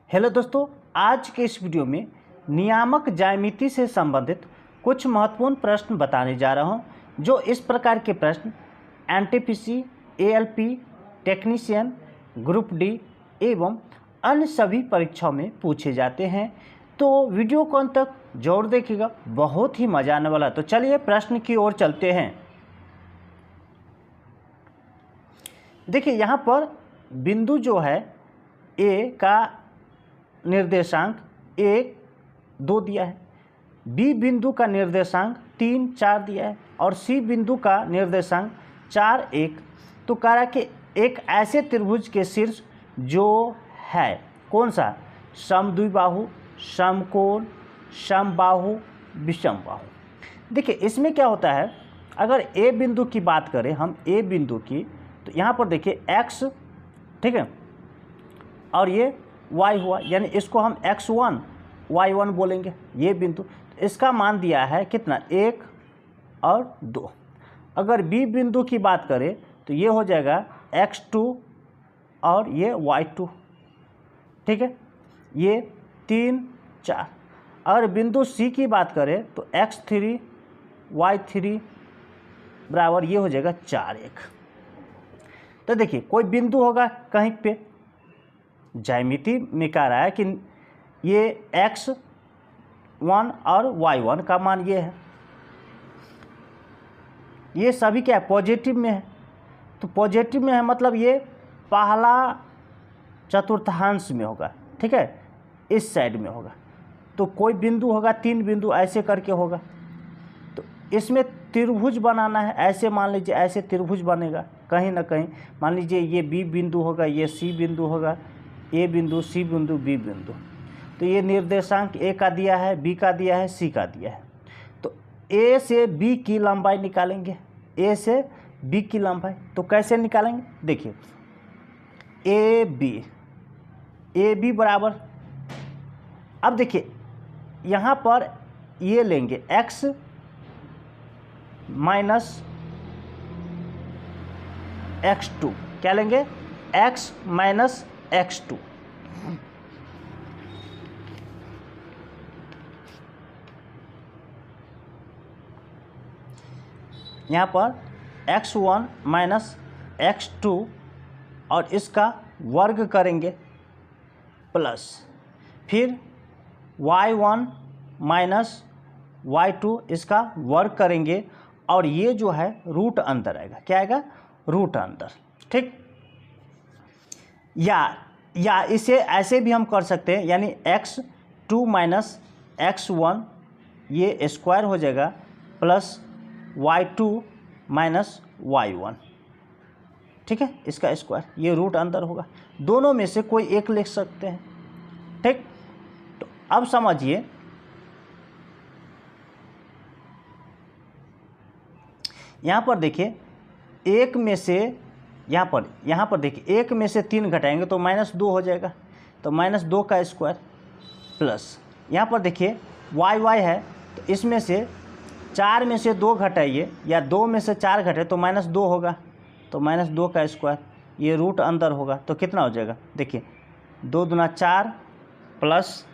Hello दोस्तों, आज के इस वीडियो में नियामक ज्यामिति से संबंधित कुछ महत्वपूर्ण प्रश्न बताने जा रहा हूं, जो इस प्रकार के प्रश्न NTPC, ALP, technician, group D एवं अन्य सभी परीक्षाओं में पूछे जाते हैं। तो वीडियो को अंत तक जरूर देखिएगा, बहुत ही मजा आने वाला। तो चलिए प्रश्न की ओर चलते हैं। देखिए यहाँ पर बिंदु जो है ए का निर्देशांक 1, 2 दिया है, बी बिंदु का निर्देशांक 3, 4 दिया है और सी बिंदु का निर्देशांक 4, 1। तो कह रहा है कि एक ऐसे त्रिभुज के शीर्ष जो है कौन सा, समद्विबाहु, समकोण, समबाहु, विषमबाहु। देखिए इसमें क्या होता है, अगर ए बिंदु की बात करें हम, ए बिंदु की, तो यहाँ पर देखिए x, ठीक है, और ये y हुआ, यानी इसको हम x1 y1 बोलेंगे। ये बिंदु, तो इसका मान दिया है कितना, 1 और 2। अगर b बिंदु की बात करें तो ये हो जाएगा x2 और ये y2, ठीक है, ये 3, 4। अगर बिंदु c की बात करें तो x3 y3 बराबर ये हो जाएगा 4, 1। तो देखिए कोई बिंदु होगा कहीं पे, ज्यामिति में कह रहा है कि ये x1 और y1 का मान ये है, ये सभी क्या है, पॉजिटिव में है। तो पॉजिटिव में है मतलब ये पहला चतुर्थांश में होगा, ठीक है, इस साइड में होगा। तो कोई बिंदु होगा, 3 बिंदु ऐसे करके होगा। तो इसमें त्रिभुज बनाना है, ऐसे मान लीजिए, ऐसे त्रिभुज बनेगा कहीं ना कहीं। मान लीजिए ये बी बिंदु होगा, ये सी बिंदु होगा, ए बिंदु, सी बिंदु, बी बिंदु। तो ये निर्देशांक ए का दिया है, बी का दिया है, सी का दिया है। तो ए से बी की लंबाई निकालेंगे, ए से बी की लंबाई। तो कैसे निकालेंगे, देखिए ए बी बराबर, अब देखिए यहाँ पर ये लेंगे x माइनस x2, क्या लेंगे, x माइनस x2। यहाँ पर x1 माइनस x2 और इसका वर्ग करेंगे, प्लस फिर y1 माइनस y2 इसका वर्ग करेंगे, और ये जो है रूट अंदर आएगा, क्या आएगा, रूट अंदर, ठीक। या इसे ऐसे भी हम कर सकते हैं, यानी x2 माइनस x1 ये स्क्वायर हो जाएगा, प्लस y2 माइनस y1, ठीक है, इसका स्क्वायर, ये रूट अंदर होगा। दोनों में से कोई एक लिख सकते हैं, ठीक। तो अब समझिए, यहाँ पर देखिए एक में से, यहाँ पर देखिए एक में से 3 घटाएंगे तो -2 हो जाएगा, तो -2 का स्क्वायर, प्लस यहाँ पर देखिए y है, तो इसमें से 4 में से 2 घटाइए, या 2 में से 4 घटे तो -2 होगा, तो -2 का स्क्वायर, ये रूट अंदर होगा। तो कितना हो जाएगा, देखिए 2 दूना 4 प्लस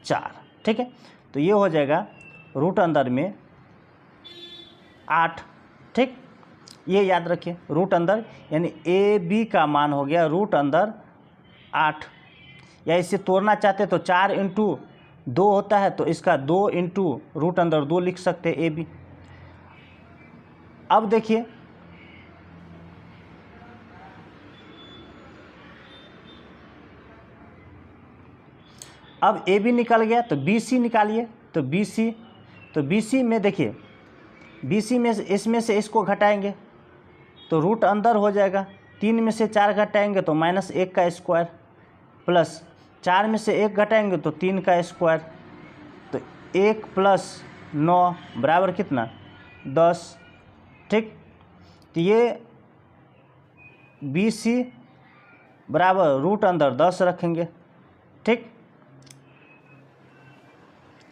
4, ठीक है। तो ये हो जाएगा रूट अंदर में 8, ठीक। ये याद रखिए, रूट अंदर यानी ए बी का मान हो गया रूट अंदर 8। या इसे तोड़ना चाहते तो 4 इंटू 2 होता है, तो इसका 2 इंटू रूट अंदर 2 लिख सकते हैं, ए बी। अब देखिए अब ए बी निकल गया, तो बी सी निकालिए। तो बी सी में देखिए, बी सी में इसमें से इसको घटाएंगे तो रूट अंदर हो जाएगा, 3 में से 4 घटाएंगे तो -1 का स्क्वायर, प्लस 4 में से 1 घटाएंगे तो 3 का स्क्वायर, तो 1 प्लस 9 बराबर कितना, 10, ठीक। तो ये बी सी बराबर रूट अंदर 10 रखेंगे, ठीक।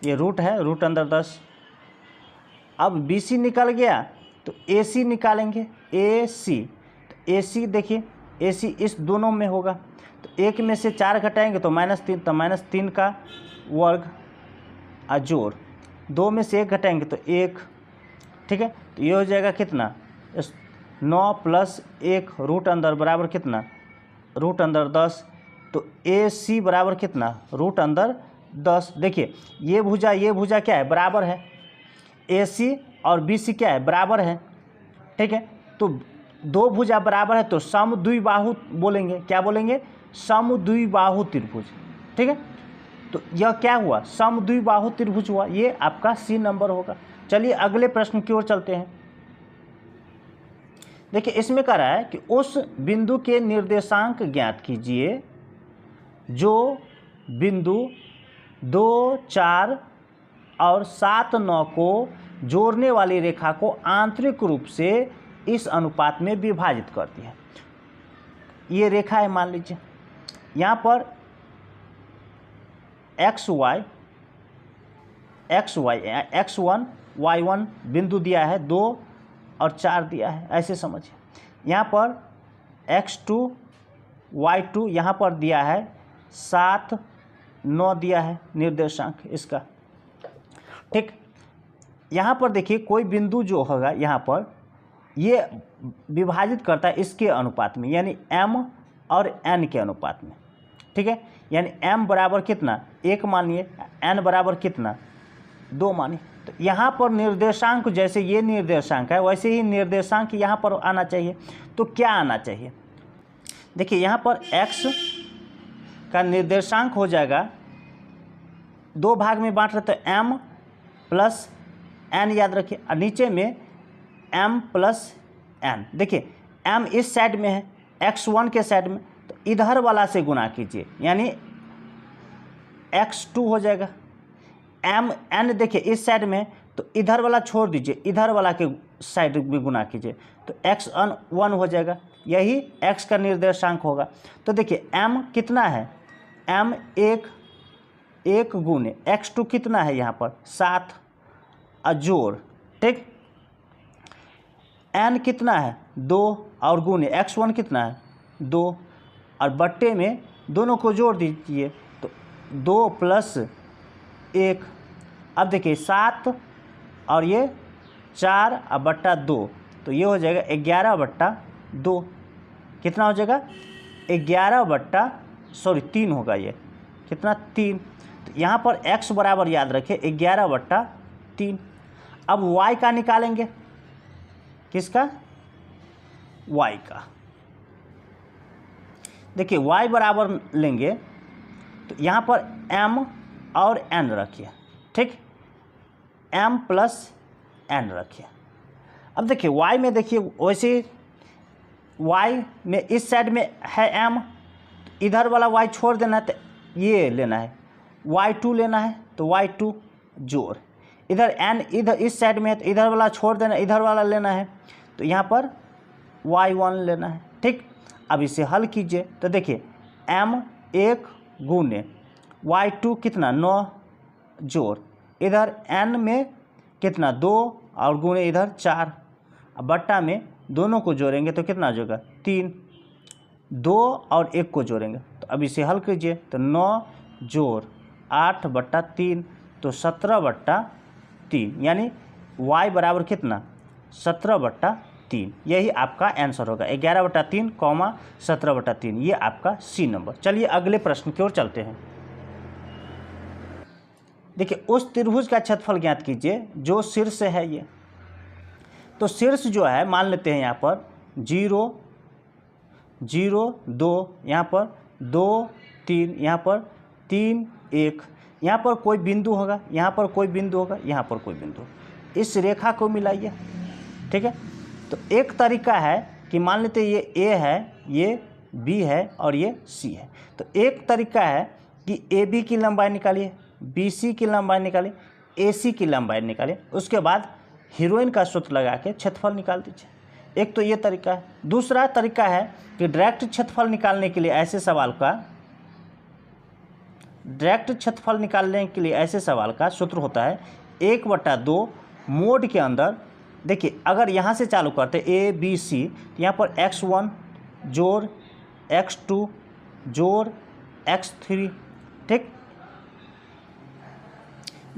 ये रूट है, रूट अंदर 10। अब बी सी निकल गया तो ए सी निकालेंगे, ए सी। तो ए सी देखिए, ए सी इस दोनों में होगा, तो 1 में से 4 घटाएंगे तो -3, तो -3 का वर्ग जोड़, 2 में से 1 घटाएंगे तो 1, ठीक है। तो ये हो जाएगा कितना, 9 + 1 रूट अंदर बराबर कितना, रूट अंदर 10। तो AC बराबर कितना, रूट अंदर 10। देखिए ये भुजा क्या है, बराबर है। AC और BC क्या है, बराबर है, ठीक है। तो दो भुजा बराबर है तो समद्विबाहु बोलेंगे, क्या बोलेंगे, समद्विबाहु त्रिभुज, ठीक है। तो यह क्या हुआ, समद्विबाहु त्रिभुज हुआ, ये आपका C नंबर होगा। चलिए अगले प्रश्न की ओर चलते हैं। देखिए इसमें कह रहा है कि उस बिंदु के निर्देशांक ज्ञात कीजिए जो बिंदु 2, 4 और 7, 9 को जोड़ने वाली रेखा को आंतरिक रूप से इस अनुपात में विभाजित करती है। ये रेखा है, मान लीजिए यहाँ पर XY, X1, Y1 बिंदु दिया है, 2 और 4 दिया है, ऐसे समझिए। यहाँ पर X2, Y2 यहाँ पर दिया है 7, 9 दिया है निर्देशांक इसका, ठीक। यहाँ पर देखिए कोई बिंदु जो होगा यहाँ पर ये विभाजित करता है इसके अनुपात में, यानी M और N के अनुपात में, ठीक है। यानी M बराबर कितना, 1 मानिए, N बराबर कितना, 2 मानिए। तो यहाँ पर निर्देशांक जैसे ये निर्देशांक है वैसे ही निर्देशांक यहाँ पर आना चाहिए। तो क्या आना चाहिए, देखिए यहाँ पर X का निर्देशांक हो जाएगा, 2 भाग में बांट रहे तो M + N याद रखिए, और नीचे में M + N। देखिए M इस साइड में है, X1 के साइड में, तो इधर वाला से गुना कीजिए, यानी X2 हो जाएगा। N देखिए इस साइड में, तो इधर वाला छोड़ दीजिए, इधर वाला के साइड में गुना कीजिए, तो X1 हो जाएगा। यही X का निर्देशांक होगा। तो देखिए M कितना है, M 1 गुने X2 कितना है यहाँ पर 7 जोड़, ठीक। N कितना है 2 और गुने X1 कितना है 2 और बट्टे में दोनों को जोड़ दीजिए तो 2 + 1। अब देखिए 7 और ये 4 और बट्टा 2, तो ये हो जाएगा 11/2। कितना हो जाएगा 3 होगा, ये कितना 3। तो यहाँ पर X बराबर याद रखें 11/3। अब Y का निकालेंगे, किसका, Y का। देखिए Y बराबर लेंगे तो यहाँ पर M और N रखिए, ठीक, M + N रखिए। अब देखिए Y में, देखिए वैसे Y में इस साइड में है M, इधर वाला Y छोड़ देना है, तो ये लेना है Y2 लेना है, तो Y2 जोड़, इधर N इधर इस साइड में है तो इधर वाला छोड़ देना, इधर वाला लेना है, तो यहाँ पर Y1 लेना है, ठीक। अब इसे हल कीजिए तो देखिए M 1 गुने Y2 कितना 9 जोड़, इधर N में कितना 2 और गुने इधर 4, अब बट्टा में दोनों को जोड़ेंगे तो कितना हो जाएगा 3, 2 और 1 को जोड़ेंगे, तो अब इसे हल कीजिए तो 9 जोड़ 8/3, तो 17/3, यानी Y बराबर कितना 17/3। यही आपका आंसर होगा, 11/3, 17/3, ये आपका C नंबर। चलिए अगले प्रश्न की ओर चलते हैं। देखिए उस त्रिभुज का क्षेत्रफल ज्ञात कीजिए जो शीर्ष है ये। तो शीर्ष जो है मान लेते हैं यहाँ पर 0, 0, 2, यहाँ पर 2, 3, यहाँ पर 3, 1, यहाँ पर कोई बिंदु होगा, यहाँ पर कोई बिंदु होगा, यहाँ पर कोई बिंदु, इस रेखा को मिलाइए, ठीक है। तो एक तरीका है कि मान लेते ये A है, ये B है और ये C है। तो एक तरीका है कि AB की लंबाई निकालिए, BC की लंबाई निकालिए, AC की लंबाई निकालिए, उसके बाद हीरोइन का सूत्र लगा के क्षेत्रफल निकाल दीजिए। एक तो ये तरीका है। दूसरा तरीका है कि डायरेक्ट क्षेत्रफल निकालने के लिए ऐसे सवाल का सूत्र होता है 1/2 मोड के अंदर। देखिए अगर यहाँ से चालू करते A B C, तो यहाँ पर X1 जोड़ X2 जोड़ x3। ठीक,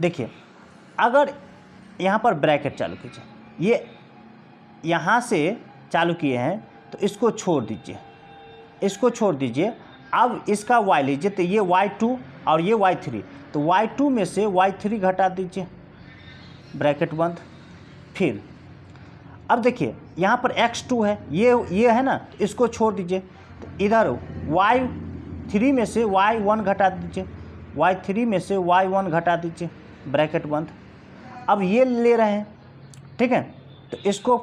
देखिए अगर यहाँ पर ब्रैकेट चालू कीजिए, ये यहाँ से चालू किए हैं तो इसको छोड़ दीजिए, इसको छोड़ दीजिए। अब इसका y लीजिए, तो ये y2 और ये y3, तो y2 में से y3 घटा दीजिए, ब्रैकेट बंद। फिर अब देखिए यहाँ पर x2 है, ये है ना, तो इसको छोड़ दीजिए, तो इधर y3 में से y1 घटा दीजिए, y3 में से y1 घटा दीजिए, ब्रैकेट बंद। अब ये ले रहे हैं, ठीक है, तो इसको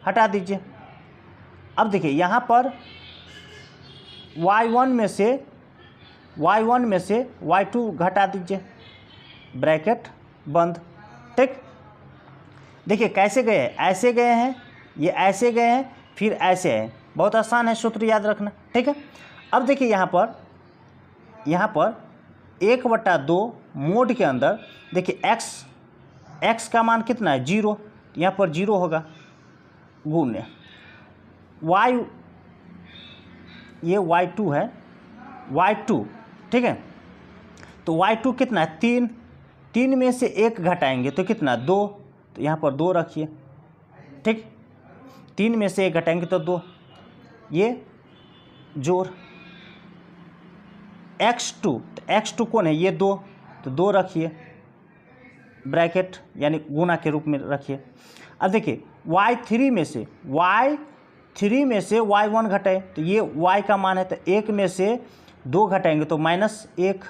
हटा दीजिए। अब देखिए यहाँ पर y1 में से y2 घटा दीजिए, ब्रैकेट बंद। ठीक, देखिए कैसे गए हैं, ऐसे गए हैं, ये ऐसे गए हैं, फिर ऐसे हैं। बहुत आसान है, सूत्र याद रखना। ठीक है, अब देखिए यहाँ पर 1/2 मोड के अंदर देखिए x का मान कितना है, 0, यहाँ पर 0 होगा, गुणे y, ये y2 है, y2, ठीक है, तो y2 कितना है, 3 में से 1 घटाएंगे तो कितना, 2, तो यहाँ पर 2 रखिए। ठीक, 3 में से 1 घटाएंगे तो 2, ये जोड़ x2, तो x2 कौन है, ये 2, तो 2 रखिए, ब्रैकेट यानी गुना के रूप में रखिए। अब देखिए y3 में से y1 घटाए, तो ये y का मान है, तो 1 में से 2 घटाएंगे तो -1,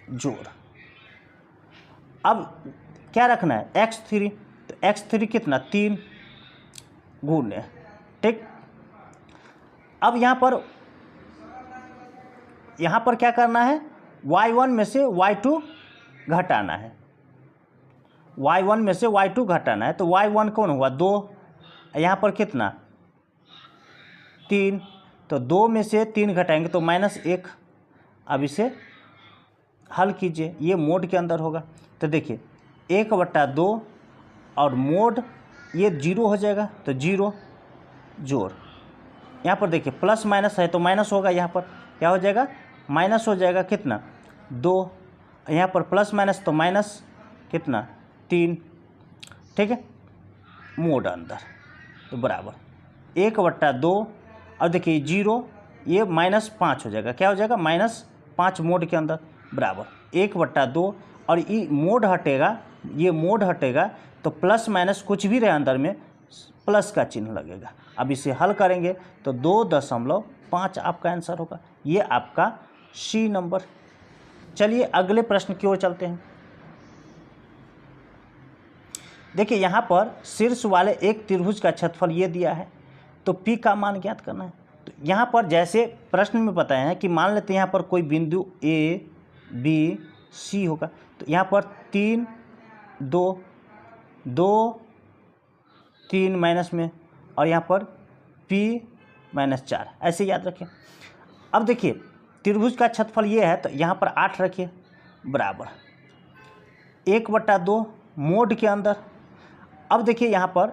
जोड़। अब क्या रखना है, x3, तो x3 कितना, 3, गुणे। ठीक, अब यहाँ पर क्या करना है, y1 में से y2 घटाना है, y1 में से y2 घटाना है, तो y1 कौन हुआ, 2, यहाँ पर कितना, 3, तो 2 में से 3 घटाएंगे तो -1। अब इसे हल कीजिए, ये मोड के अंदर होगा, तो देखिए 1/2 और मोड ये 0 हो जाएगा, तो 0, जोड़। यहाँ पर देखिए प्लस माइनस है तो माइनस होगा, यहाँ पर क्या हो जाएगा, माइनस हो जाएगा, कितना, 2, यहाँ पर प्लस माइनस तो माइनस कितना, 3। ठीक है, मोड अंदर, तो बराबर 1/2 और देखिए 0, ये -5 हो जाएगा, क्या हो जाएगा, -5 मोड के अंदर, बराबर 1/2 और ये मोड हटेगा, ये मोड हटेगा तो प्लस माइनस कुछ भी रहे अंदर में प्लस का चिन्ह लगेगा। अब इसे हल करेंगे तो 2.5 आपका आंसर होगा, ये आपका सी नंबर। चलिए अगले प्रश्न की ओर चलते हैं। देखिए यहाँ पर शीर्ष वाले एक त्रिभुज का क्षेत्रफल ये दिया है, तो P का मान ज्ञात करना है। तो यहाँ पर जैसे प्रश्न में बताया है कि मान लेते हैं यहाँ पर कोई बिंदु A, B, C होगा, तो यहाँ पर 3, 2, 3 माइनस में, और यहाँ पर P -4, ऐसे याद रखिए। अब देखिए त्रिभुज का क्षेत्रफल ये है, तो यहाँ पर 8 रखिए, बराबर 1/2 मोड के अंदर। अब देखिए यहाँ पर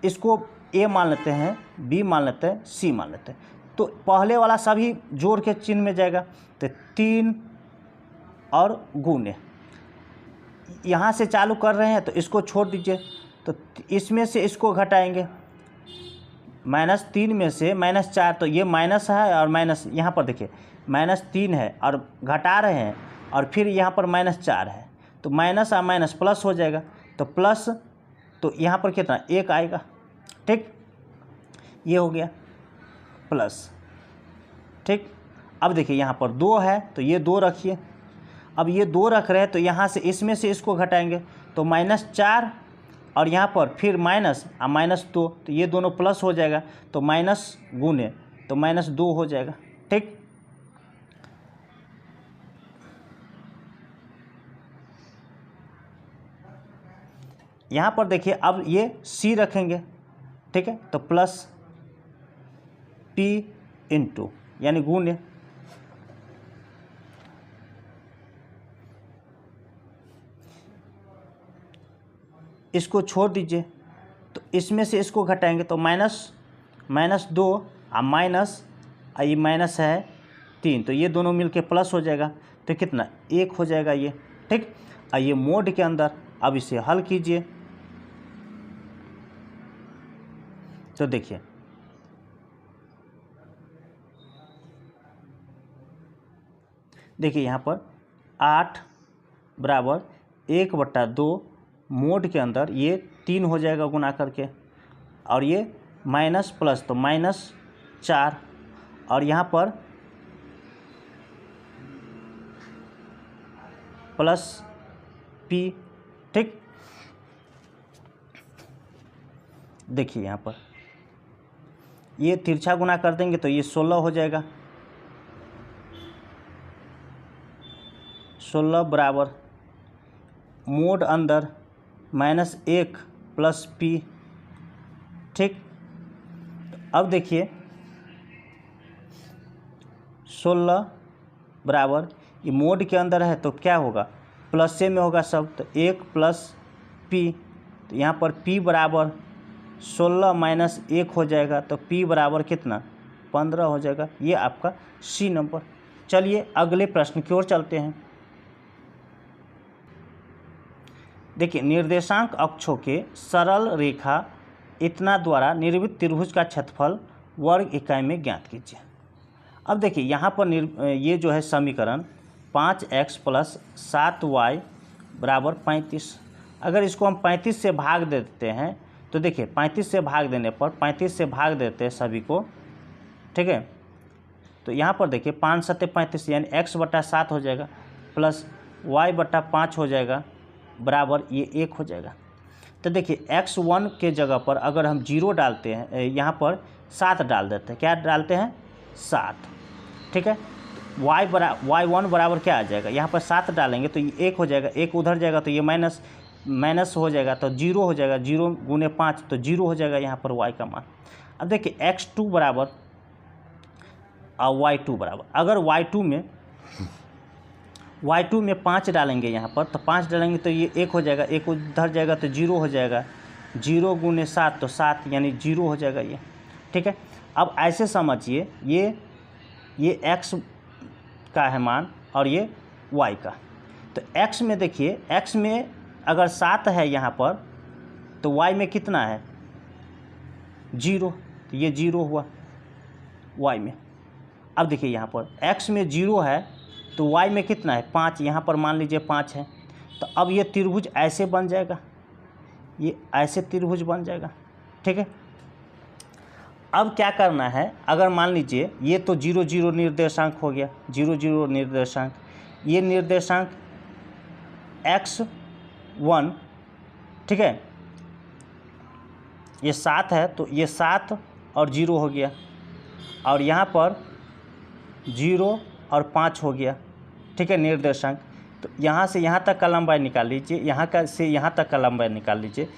इसको A मान लेते हैं, B मान लेते हैं, C मान लेते हैं, तो पहले वाला सभी जोड़ के चिन्ह में जाएगा, तो 3 और गुणे, यहाँ से चालू कर रहे हैं तो इसको छोड़ दीजिए, तो इसमें से इसको घटाएंगे, -3 में से -4, तो ये माइनस है और माइनस, यहाँ पर देखिए -3 है और घटा रहे हैं, और फिर यहाँ पर -4 है, तो माइनस और माइनस प्लस हो जाएगा, तो प्लस, तो यहाँ पर कितना, 1 आएगा। ठीक, ये हो गया प्लस। ठीक, अब देखिए यहाँ पर 2 है, तो ये 2 रखिए। अब ये 2 रख रहे हैं, तो यहाँ से इसमें से इसको घटाएंगे, तो -4 और यहाँ पर फिर माइनस और -2, तो ये दोनों प्लस हो जाएगा, तो माइनस गुणे, तो -2 हो जाएगा। ठीक, यहाँ पर देखिए अब ये C रखेंगे, ठीक है, तो प्लस P इंटू यानी गुणे, इसको छोड़ दीजिए, तो इसमें से इसको घटाएंगे तो -2 और और ये माइनस है 3, तो ये दोनों मिलके प्लस हो जाएगा, तो कितना 1 हो जाएगा ये, ठीक। और ये मोड के अंदर अब इसे हल कीजिए, तो देखिए यहाँ पर 8 बराबर 1/2 मोड के अंदर ये 3 हो जाएगा गुना करके, और ये माइनस प्लस तो -4, और यहाँ पर प्लस p, ठीक। देखिए यहाँ पर ये तिरछा गुना कर देंगे तो ये 16 हो जाएगा, 16 बराबर मोड अंदर -1 प्लस p, ठीक। अब देखिए 16 बराबर ये मोड के अंदर है तो क्या होगा, प्लस से में होगा सब, तो 1 प्लस p, तो यहाँ पर p बराबर 16 माइनस 1 हो जाएगा, तो p बराबर कितना 15 हो जाएगा। ये आपका सी नंबर। चलिए अगले प्रश्न की ओर चलते हैं। देखिए निर्देशांक अक्षों के सरल रेखा इतना द्वारा निर्मित त्रिभुज का क्षेत्रफल वर्ग इकाई में ज्ञात कीजिए। अब देखिए यहाँ पर ये जो है समीकरण 5x + 7y बराबर 35, अगर इसको हम 35 से भाग देते हैं तो देखिए 35 से भाग देने पर 35 से भाग देते हैं सभी को, ठीक है। तो यहाँ पर देखिए 5 × 7 = 35, यानी x/7 हो जाएगा प्लस y/5 हो जाएगा बराबर ये 1 हो जाएगा। तो देखिए x1 के जगह पर अगर हम 0 डालते हैं, यहाँ पर 7 डाल देते हैं, क्या डालते हैं 7, ठीक है। y1 बराबर क्या आ जाएगा, यहाँ पर 7 डालेंगे तो ये 1 हो जाएगा, 1 उधर जाएगा तो ये माइनस हो जाएगा, तो 0 हो जाएगा, 0 × 5 तो 0 हो जाएगा यहाँ पर y का मान। अब देखिए x2 बराबर और y2 बराबर, अगर y2 में 5 डालेंगे यहाँ पर, तो 5 डालेंगे तो ये 1 हो जाएगा, 1 उधर जाएगा तो 0 हो जाएगा, 0 × 7 तो 7 यानी 0 हो जाएगा ये, ठीक है। अब ऐसे समझिए ये x का है मान और ये y का, तो x में देखिए x में अगर 7 है यहाँ पर तो y में कितना है 0, तो ये 0 हुआ y में। अब देखिए यहाँ पर x में 0 है तो y में कितना है 5, यहाँ पर मान लीजिए 5 है, तो अब ये त्रिभुज ऐसे बन जाएगा, ये ऐसे त्रिभुज बन जाएगा, ठीक है। अब क्या करना है, अगर मान लीजिए ये तो 0 0 निर्देशांक हो गया, 0 0 निर्देशांक, ये निर्देशांक x1, ठीक है, ये 7 है तो ये 7 और 0 हो गया, और यहाँ पर 0 और 5 हो गया, ठीक है निर्देशांक। तो यहाँ से यहाँ तक का लंबाई निकाल लीजिए, यहाँ का से यहाँ तक का लंबाई निकाल लीजिए,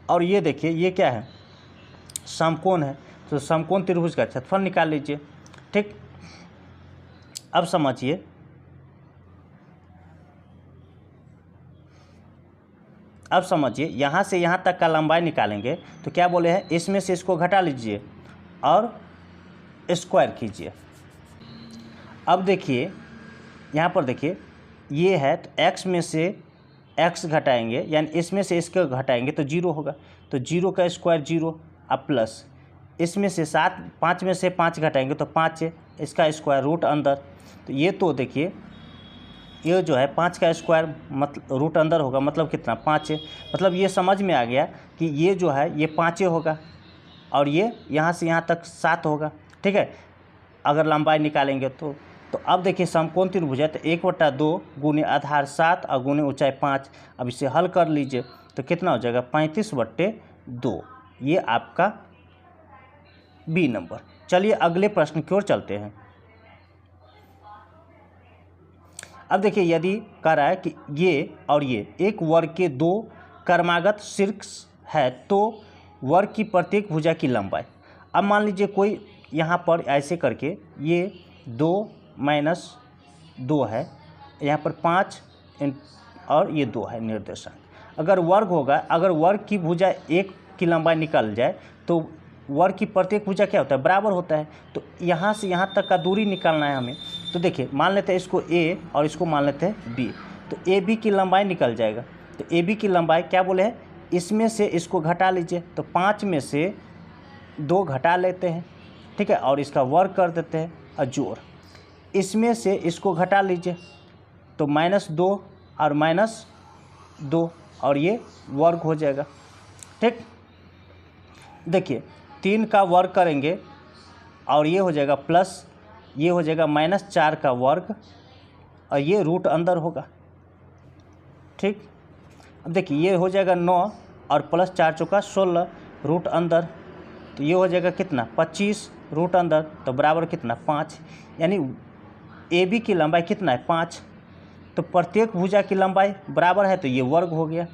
और ये देखिए ये क्या है समकोण है, तो समकोण त्रिभुज का क्षेत्रफल निकाल लीजिए, ठीक। अब समझिए यहाँ से यहाँ तक का लंबाई निकालेंगे तो क्या बोले हैं, इसमें से इसको घटा लीजिए और स्क्वायर कीजिए। अब देखिए यहाँ पर देखिए ये है, तो x में से x घटाएंगे यानी इसमें से इसको घटाएंगे तो 0 होगा, तो 0 का स्क्वायर 0, अब प्लस इसमें से 5 में से 5 घटाएंगे तो 5 है, इसका स्क्वायर रूट अंदर, तो ये तो देखिए ये जो है 5 का स्क्वायर मतलब रूट अंदर होगा, मतलब कितना 5 है, मतलब ये समझ में आ गया कि ये जो है ये 5 होगा और ये यहाँ से यहाँ तक 7 होगा, ठीक है, अगर लंबाई निकालेंगे तो अब देखिए समकोण त्रिभुज है, तो 1/2 × आधार 7 और × ऊंचाई 5, अब इसे हल कर लीजिए तो कितना हो जाएगा 35/2, ये आपका बी नंबर। चलिए अगले प्रश्न की ओर चलते हैं। अब देखिए यदि कह रहा है कि ये और ये एक वर्ग के 2 क्रमागत शीर्ष है तो वर्ग की प्रत्येक भुजा की लंबाई, अब मान लीजिए कोई यहाँ पर ऐसे करके ये 2 - 2 है, यहाँ पर 5 और ये 2 है निर्देशांक, अगर वर्ग होगा, अगर वर्ग की भुजा 1 की लंबाई निकल जाए तो वर्ग की प्रत्येक भुजा क्या होता है, बराबर होता है। तो यहाँ से यहाँ तक का दूरी निकालना है हमें। तो देखिए मान लेते हैं इसको ए और इसको मान लेते हैं बी, तो ए बी की लंबाई निकल जाएगा। तो ए बी की लंबाई क्या बोले हैं, इसमें से इसको घटा लीजिए, तो 5 में से 2 घटा लेते हैं, ठीक है, और इसका वर्ग कर देते हैं और जोड़, इसमें से इसको घटा लीजिए तो -2 और -2 और ये वर्ग हो जाएगा, ठीक। देखिए 3 का वर्ग करेंगे और ये हो जाएगा प्लस, ये हो जाएगा -4 का वर्ग और ये रूट अंदर होगा, ठीक। अब देखिए ये हो जाएगा 9 और प्लस 4 चौका 16 रूट अंदर, तो ये हो जाएगा कितना 25 रूट अंदर, तो बराबर कितना 5, यानी ए बी की लंबाई कितना है 5। तो प्रत्येक भुजा की लंबाई बराबर है तो ये वर्ग हो गया,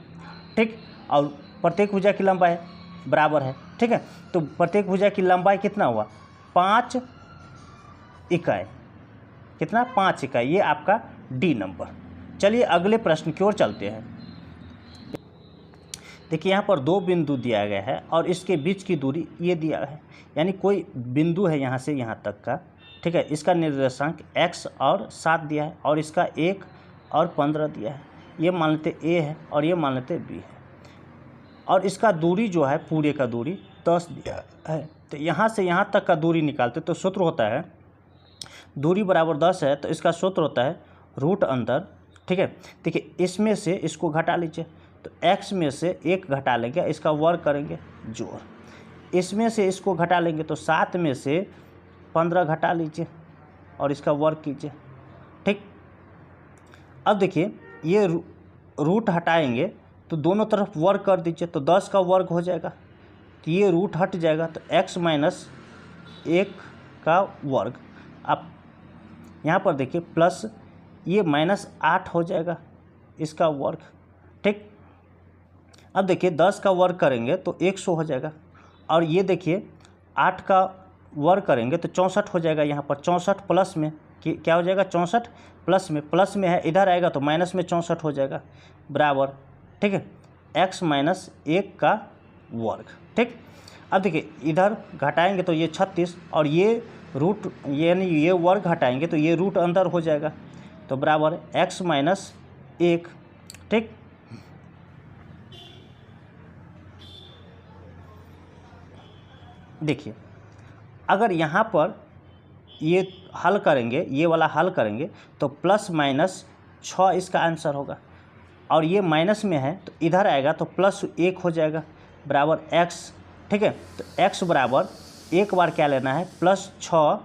ठीक, और प्रत्येक भुजा की लंबाई बराबर है, ठीक है। तो प्रत्येक भुजा की लंबाई कितना हुआ 5 इकाई, कितना 5 इकाई, ये आपका डी नंबर। चलिए अगले प्रश्न की ओर चलते हैं। देखिए यहाँ पर 2 बिंदु दिया गया है और इसके बीच की दूरी ये दिया है, यानी कोई बिंदु है यहाँ से यहाँ तक का, ठीक है, इसका निर्देशांक x और 7 दिया है और इसका 1 और 15 दिया है। ये मान लेते a है और ये मान लेते b है और इसका दूरी जो है पूरे का दूरी 10 दिया है। तो यहाँ से यहाँ तक का दूरी निकालते तो सूत्र होता है, दूरी बराबर 10 है तो इसका सूत्र होता है रूट अंदर, ठीक है। देखिए इसमें से इसको घटा लीजिए, तो x में से 1 घटा लेंगे, इसका वर्ग करेंगे जोड़, इसमें से इसको घटा लेंगे तो 7 में से 15 घटा लीजिए और इसका वर्ग कीजिए, ठीक। अब देखिए ये रूट हटाएंगे तो दोनों तरफ वर्ग कर दीजिए, तो 10 का वर्ग हो जाएगा, तो ये रूट हट जाएगा, तो x - 1 का वर्ग। अब यहाँ पर देखिए प्लस ये -8 हो जाएगा इसका वर्ग, ठीक। अब देखिए 10 का वर्ग करेंगे तो 100 हो जाएगा और ये देखिए 8 का वर्ग करेंगे तो 64 हो जाएगा। यहाँ पर 64 प्लस में क्या हो जाएगा 64 प्लस में है, इधर आएगा तो माइनस में 64 हो जाएगा बराबर, ठीक है, x - 1 का वर्ग, ठीक। अब देखिए इधर घटाएंगे तो ये 36 और ये रूट यानी ये वर्ग हटाएंगे तो ये रूट अंदर हो जाएगा, तो बराबर x - 1, ठीक। देखिए अगर यहाँ पर ये हल करेंगे, ये वाला हल करेंगे तो +- 6 इसका आंसर होगा और ये माइनस में है तो इधर आएगा तो +1 हो जाएगा बराबर x, ठीक है। तो x बराबर एक बार क्या लेना है +6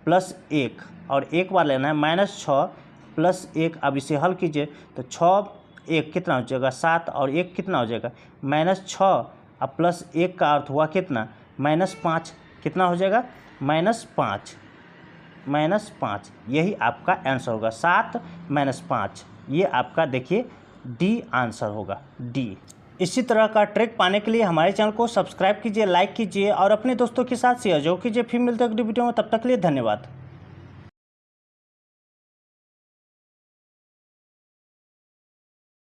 + 1 और एक बार लेना है -6 + 1। अब इसे हल कीजिए तो 6 1 कितना हो जाएगा 7 और 1 कितना हो जाएगा -6 अब +1 का अर्थ हुआ कितना -5, कितना हो जाएगा -5, यही आपका आंसर होगा 7 - 5, ये आपका देखिए डी आंसर होगा, डी। इसी तरह का ट्रिक पाने के लिए हमारे चैनल को सब्सक्राइब कीजिए, लाइक कीजिए और अपने दोस्तों के साथ शेयर जरूर कीजिए। फिर मिलते हैं अगली वीडियो में, तब तक के लिए धन्यवाद।